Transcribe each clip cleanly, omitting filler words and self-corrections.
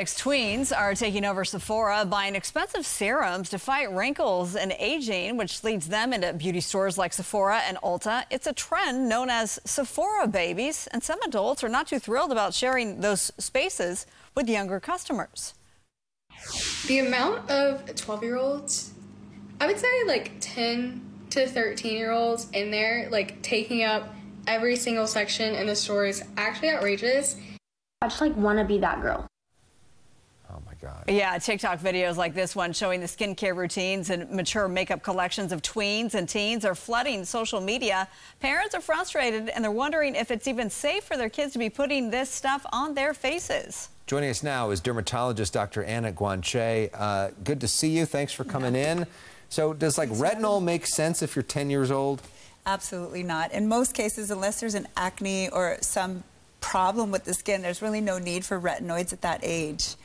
Tweens are taking over Sephora, buying expensive serums to fight wrinkles and aging, which leads them into beauty stores like Sephora and Ulta. It's a trend known as Sephora Babies, and some adults are not too thrilled about sharing those spaces with younger customers. The amount of 12-year-olds, I would say like 10 to 13-year-olds in there, like taking up every single section in the store is actually outrageous. I just want to be that girl. Oh my God. Yeah, TikTok videos like this one showing the skincare routines and mature makeup collections of tweens and teens are flooding social media. Parents are frustrated and they're wondering if it's even safe for their kids to be putting this stuff on their faces. Joining us now is dermatologist Dr. Anna Guanche. Good to see you. Thanks for coming in. So does retinol make sense if you're 10 years old? Absolutely not. In most cases, unless there's an acne or some problem with the skin, there's really no need for retinoids at that age.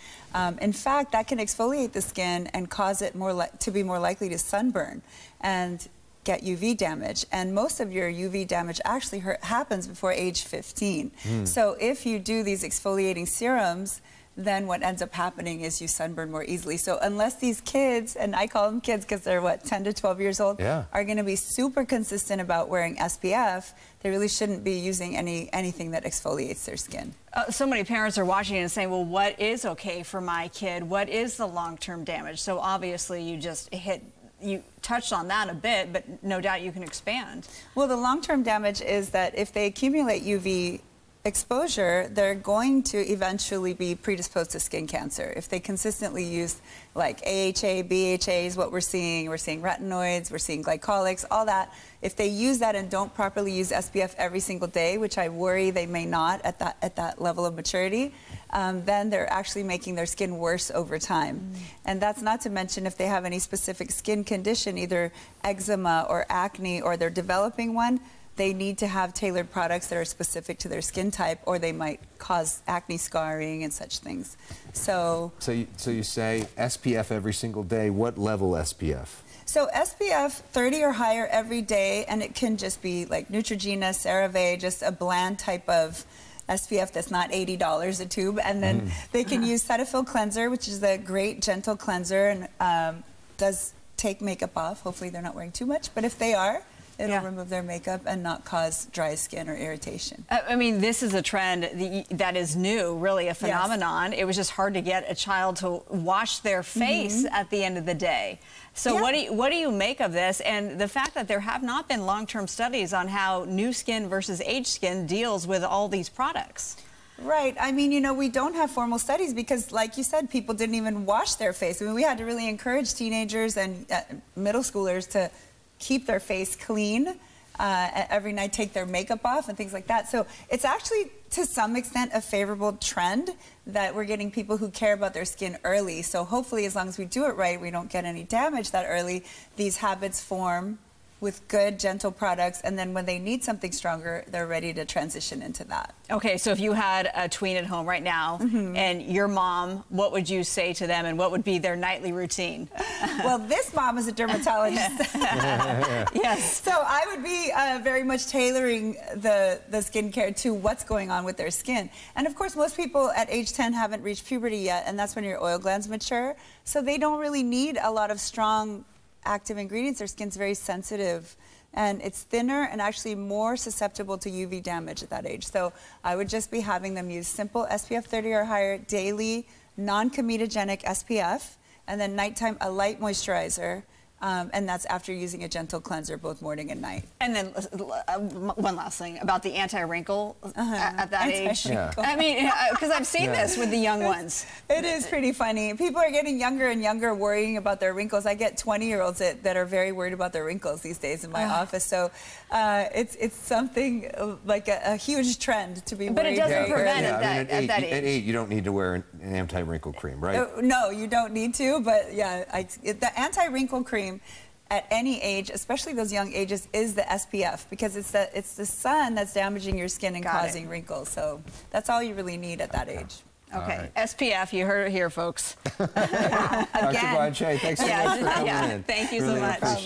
In fact, that can exfoliate the skin and cause it to be more likely to sunburn and get UV damage. And most of your UV damage actually happens before age 15. So if you do these exfoliating serums, then what ends up happening is you sunburn more easily. So unless these kids, and I call them kids because they're 10 to 12 years old, are going to be super consistent about wearing SPF, they really shouldn't be using anything that exfoliates their skin. So many parents are watching and saying, well, what is okay for my kid? What is the long-term damage? So obviously you touched on that a bit, but no doubt you can expand. Well, the long-term damage is that if they accumulate UV exposure, they're going to eventually be predisposed to skin cancer. If they consistently use AHA, BHA is what we're seeing retinoids, we're seeing glycolics, all that. If they use that and don't properly use SPF every single day, which I worry they may not at that level of maturity, then they're actually making their skin worse over time. And that's not to mention if they have any specific skin condition, either eczema or acne, or they're developing one, they need to have tailored products that are specific to their skin type, or they might cause acne scarring and such things. So you say SPF every single day. What level SPF? So SPF 30 or higher every day, and it can just be like Neutrogena, CeraVe, just a bland type of SPF that's not $80 a tube. And then they can use Cetaphil Cleanser, which is a great gentle cleanser and does take makeup off. Hopefully they're not wearing too much, but if they are, it'll remove their makeup and not cause dry skin or irritation. I mean, this is a trend that is new, really a phenomenon. It was just hard to get a child to wash their face at the end of the day. So what do you make of this, and the fact that there have not been long-term studies on how new skin versus aged skin deals with all these products? Right. I mean, we don't have formal studies because, like you said, people didn't even wash their face. I mean, we had to really encourage teenagers and middle schoolers to keep their face clean every night, take their makeup off and things like that. So it's actually, to some extent, a favorable trend that we're getting people who care about their skin early. So hopefully, as long as we do it right, we don't get any damage that early. These habits form with good, gentle products, and then when they need something stronger, they're ready to transition into that. Okay, so if you had a tween at home right now, and your mom, what would you say to them, and what would be their nightly routine? Well, this mom is a dermatologist. Yes. So I would be very much tailoring the skincare to what's going on with their skin. And of course, most people at age 10 haven't reached puberty yet, and that's when your oil glands mature. So they don't really need a lot of strong active ingredients. Their skin's very sensitive and it's thinner and actually more susceptible to UV damage at that age. So I would just be having them use simple SPF 30 or higher daily, non-comedogenic SPF, and then nighttime a light moisturizer. And that's after using a gentle cleanser both morning and night. And then one last thing about the anti-wrinkle at that age. I mean, because I've seen this with the young ones. It is pretty funny. People are getting younger and younger worrying about their wrinkles. I get 20-year-olds that are very worried about their wrinkles these days in my office. So it's something like a huge trend to be worried about. But it doesn't prevent at that age. At 8, you don't need to wear an anti-wrinkle cream, right? No, you don't need to, but yeah, the anti-wrinkle cream at any age, especially those young ages, is the SPF, because it's the sun that's damaging your skin and causing wrinkles. So that's all you really need at that age. Okay, SPF, you heard it here, folks. Dr. Guanche, thanks so much for coming in. Thank you so much. Appreciate it.